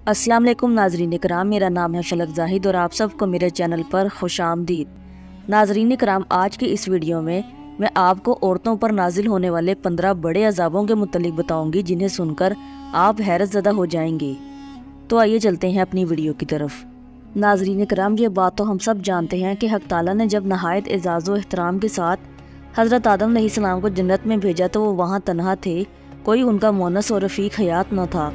السلام علیکم ناظرین کرام، میرا نام ہے فلک زاہد اور آپ سب کو میرے چینل پر خوش آمدید۔ ناظرین کرام، آج کی اس ویڈیو میں آپ کو عورتوں پر نازل ہونے والے 15 بڑے عذابوں کے متعلق بتاؤں گی جنہیں سن کر آپ حیرت زدہ ہو جائیں گے۔ تو آئیے چلتے ہیں اپنی ویڈیو کی طرف۔ ناظرین کرام، یہ بات تو ہم سب جانتے ہیں کہ حق تعالیٰ نے جب نہایت اعزاز و احترام کے ساتھ حضرت آدم علیہ السلام کو جنت میں بھیجا تو وہ وہاں تنہا تھے، کوئی ان کا مونس اور رفیق حیات نہ تھا۔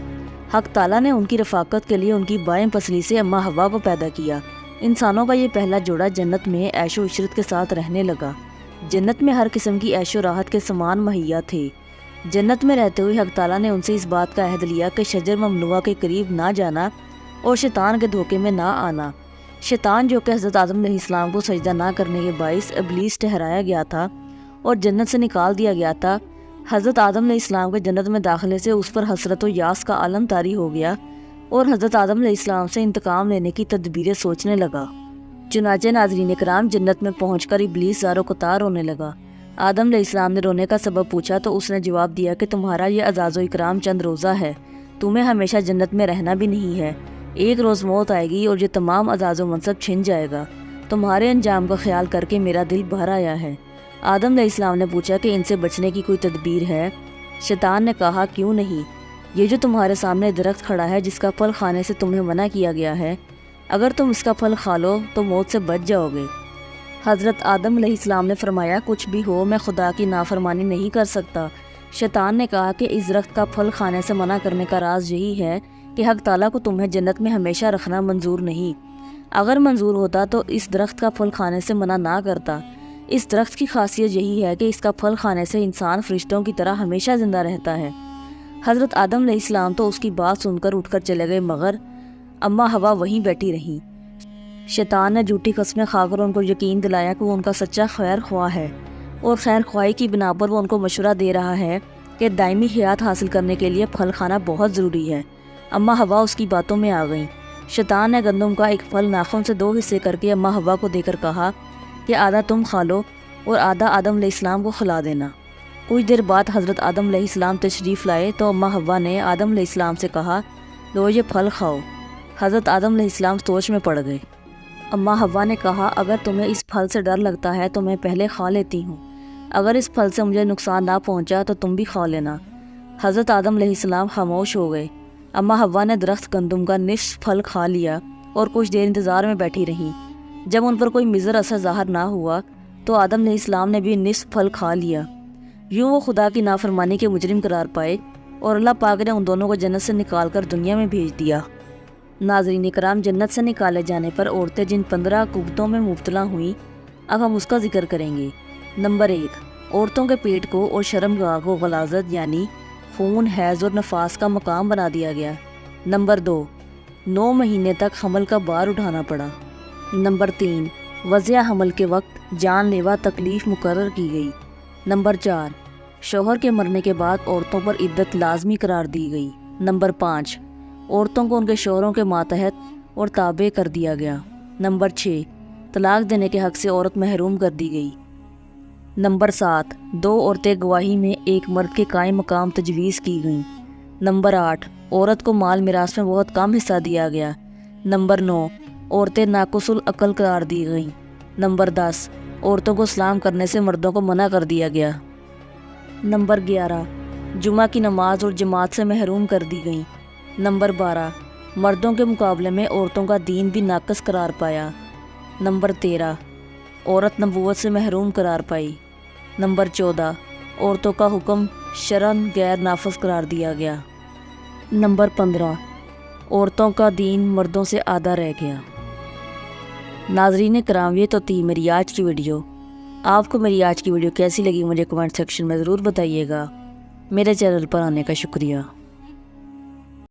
حق تعالیٰ نے ان کی رفاقت کے لیے ان کی بائیں پسلی سے اماں حوا کو پیدا کیا۔ انسانوں کا یہ پہلا جوڑا جنت میں عیش و عشرت کے ساتھ رہنے لگا۔ جنت میں ہر قسم کی عیش و راحت کے سامان مہیا تھے۔ جنت میں رہتے ہوئے حق تعالیٰ نے ان سے اس بات کا عہد لیا کہ شجر ممنوعہ کے قریب نہ جانا اور شیطان کے دھوکے میں نہ آنا۔ شیطان، جو کہ حضرت آدم علیہ السلام کو سجدہ نہ کرنے کے باعث ابلیس ٹھہرایا گیا تھا اور جنت سے نکال دیا گیا تھا، حضرت آدم علیہ السلام کے جنت میں داخلے سے اس پر حسرت و یاس کا عالم طاری ہو گیا اور حضرت آدم علیہ السلام سے انتقام لینے کی تدبیریں سوچنے لگا۔ چنانچہ ناظرین کرام، جنت میں پہنچ کر ابلیس زار و قطار رونے لگا۔ آدم علیہ السلام نے رونے کا سبب پوچھا تو اس نے جواب دیا کہ تمہارا یہ اعزاز و اکرام چند روزہ ہے، تمہیں ہمیشہ جنت میں رہنا بھی نہیں ہے۔ ایک روز موت آئے گی اور یہ تمام اعزاز و منصب چھن جائے گا۔ تمہارے انجام کا خیال کر کے میرا دل بھر آیا ہے۔ آدم علیہ السلام نے پوچھا کہ ان سے بچنے کی کوئی تدبیر ہے؟ شیطان نے کہا، کیوں نہیں؟ یہ جو تمہارے سامنے درخت کھڑا ہے جس کا پھل کھانے سے تمہیں منع کیا گیا ہے، اگر تم اس کا پھل کھا لو تو موت سے بچ جاؤ گے۔ حضرت آدم علیہ السلام نے فرمایا، کچھ بھی ہو میں خدا کی نافرمانی نہیں کر سکتا۔ شیطان نے کہا کہ اس درخت کا پھل کھانے سے منع کرنے کا راز یہی ہے کہ حق تعالیٰ کو تمہیں جنت میں ہمیشہ رکھنا منظور نہیں۔ اگر منظور ہوتا تو اس درخت کا پھل کھانے سے منع نہ کرتا۔ اس درخت کی خاصیت یہی ہے کہ اس کا پھل کھانے سے انسان فرشتوں کی طرح ہمیشہ زندہ رہتا ہے۔ حضرت آدم علیہ السلام تو اس کی بات سن کر اٹھ کر چلے گئے، مگر اماں حوا وہیں بیٹھی رہیں۔ شیطان نے جھوٹی قسمیں کھا کر ان کو یقین دلایا کہ وہ ان کا سچا خیر خواہ ہے اور خیر خواہی کی بنا پر وہ ان کو مشورہ دے رہا ہے کہ دائمی حیات حاصل کرنے کے لیے پھل کھانا بہت ضروری ہے۔ اماں حوا اس کی باتوں میں آ گئیں۔ شیطان نے گندم کا ایک پھل ناخن سے 2 حصے کر کے اماں حوا کو دے کر کہا کہ آدھا تم کھا لو اور آدھا آدم علیہ السلام کو کھلا دینا۔ کچھ دیر بعد حضرت آدم علیہ السلام تشریف لائے تو اماں حوا نے آدم علیہ السلام سے کہا، لو یہ پھل کھاؤ۔ حضرت آدم علیہ السلام سوچ میں پڑ گئے۔ اماں حوا نے کہا، اگر تمہیں اس پھل سے ڈر لگتا ہے تو میں پہلے کھا لیتی ہوں، اگر اس پھل سے مجھے نقصان نہ پہنچا تو تم بھی کھا لینا۔ حضرت آدم علیہ السلام خاموش ہو گئے۔ اماں حوا نے درخت گندم کا نصف پھل کھا لیا اور کچھ دیر انتظار میں بیٹھی رہیں۔ جب ان پر کوئی مضر اثر ظاہر نہ ہوا تو آدم علیہ السلام نے بھی نصف پھل کھا لیا۔ یوں وہ خدا کی نافرمانی کے مجرم قرار پائے اور اللہ پاک نے ان دونوں کو جنت سے نکال کر دنیا میں بھیج دیا۔ ناظرین کرام، جنت سے نکالے جانے پر عورتیں جن 15 قوتوں میں مبتلا ہوئیں، اب ہم اس کا ذکر کریں گے۔ نمبر 1، عورتوں کے پیٹ کو اور شرمگاہ کو غلاظت یعنی خون، حیض اور نفاس کا مقام بنا دیا گیا۔ نمبر 2، 9 مہینے تک حمل کا بار اٹھانا پڑا۔ نمبر 3، وضع حمل کے وقت جان لیوا تکلیف مقرر کی گئی۔ نمبر 4، شوہر کے مرنے کے بعد عورتوں پر عدت لازمی قرار دی گئی۔ نمبر 5، عورتوں کو ان کے شوہروں کے ماتحت اور تابع کر دیا گیا۔ نمبر 6، طلاق دینے کے حق سے عورت محروم کر دی گئی۔ نمبر 7، 2 عورتیں گواہی میں ایک مرد کے قائم مقام تجویز کی گئیں۔ نمبر 8، عورت کو مال میراث میں بہت کم حصہ دیا گیا۔ نمبر 9، عورتیں ناقص العقل قرار دی گئیں۔ نمبر 10، عورتوں کو سلام کرنے سے مردوں کو منع کر دیا گیا۔ نمبر 11، جمعہ کی نماز اور جماعت سے محروم کر دی گئیں۔ نمبر 12، مردوں کے مقابلے میں عورتوں کا دین بھی ناقص قرار پایا۔ نمبر 13، عورت نبوت سے محروم قرار پائی۔ نمبر 14، عورتوں کا حکم شرعاً غیر نافذ قرار دیا گیا۔ نمبر 15، عورتوں کا دین مردوں سے آدھا رہ گیا۔ ناظرین کرام، یہ تو تھی میری آج کی ویڈیو۔ آپ کو میری آج کی ویڈیو کیسی لگی مجھے کمنٹ سیکشن میں ضرور بتائیے گا۔ میرے چینل پر آنے کا شکریہ۔